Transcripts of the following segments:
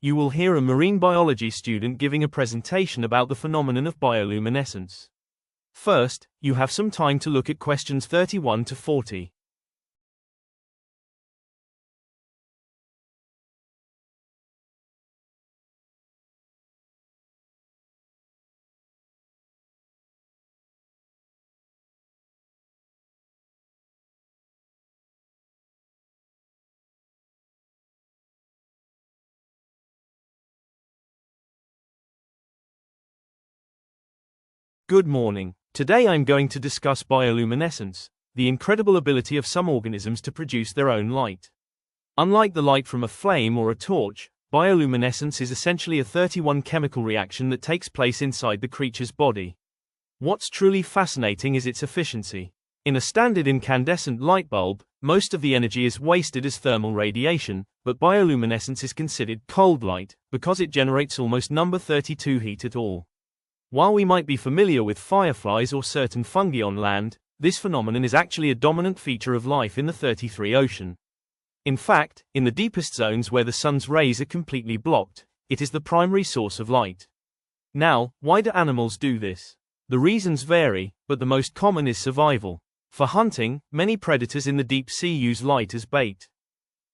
You will hear a marine biology student giving a presentation about the phenomenon of bioluminescence. First, you have some time to look at questions 31 to 40. Good morning. Today I'm going to discuss bioluminescence, the incredible ability of some organisms to produce their own light. Unlike the light from a flame or a torch, bioluminescence is essentially a 31 chemical reaction that takes place inside the creature's body. What's truly fascinating is its efficiency. In a standard incandescent light bulb, most of the energy is wasted as thermal radiation, but bioluminescence is considered cold light because it generates almost number 32 heat at all. While we might be familiar with fireflies or certain fungi on land, this phenomenon is actually a dominant feature of life in the 33 ocean. In fact, in the deepest zones where the sun's rays are completely blocked, it is the primary source of light. Now, why do animals do this? The reasons vary, but the most common is survival. For hunting, many predators in the deep sea use light as bait.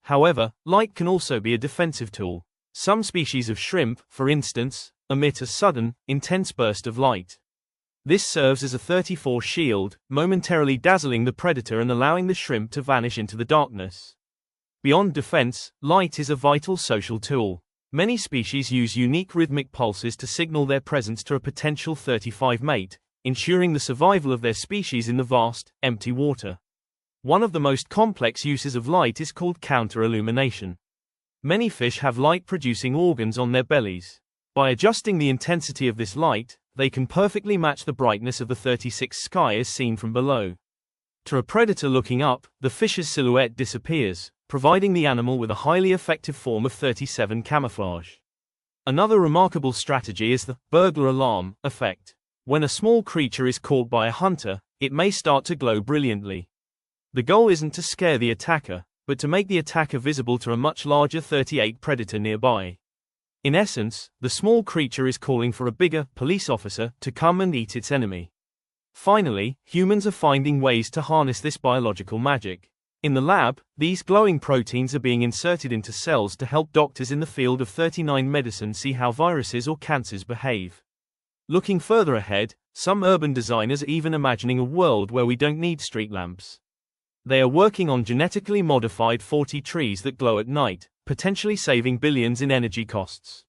However, light can also be a defensive tool. Some species of shrimp, for instance, emit a sudden, intense burst of light. This serves as a 34 shield, momentarily dazzling the predator and allowing the shrimp to vanish into the darkness. Beyond defense, light is a vital social tool. Many species use unique rhythmic pulses to signal their presence to a potential 35 mate, ensuring the survival of their species in the vast, empty water. One of the most complex uses of light is called counter-illumination. Many fish have light-producing organs on their bellies. By adjusting the intensity of this light, they can perfectly match the brightness of the 36 sky as seen from below. To a predator looking up, the fish's silhouette disappears, providing the animal with a highly effective form of 37 camouflage. Another remarkable strategy is the burglar alarm effect. When a small creature is caught by a hunter, it may start to glow brilliantly. The goal isn't to scare the attacker, but to make the attacker visible to a much larger 38 predator nearby. In essence, the small creature is calling for a bigger police officer to come and eat its enemy. Finally, humans are finding ways to harness this biological magic. In the lab, these glowing proteins are being inserted into cells to help doctors in the field of 39 medicine see how viruses or cancers behave. Looking further ahead, some urban designers are even imagining a world where we don't need street lamps. They are working on genetically modified 40 trees that glow at night, potentially saving billions in energy costs.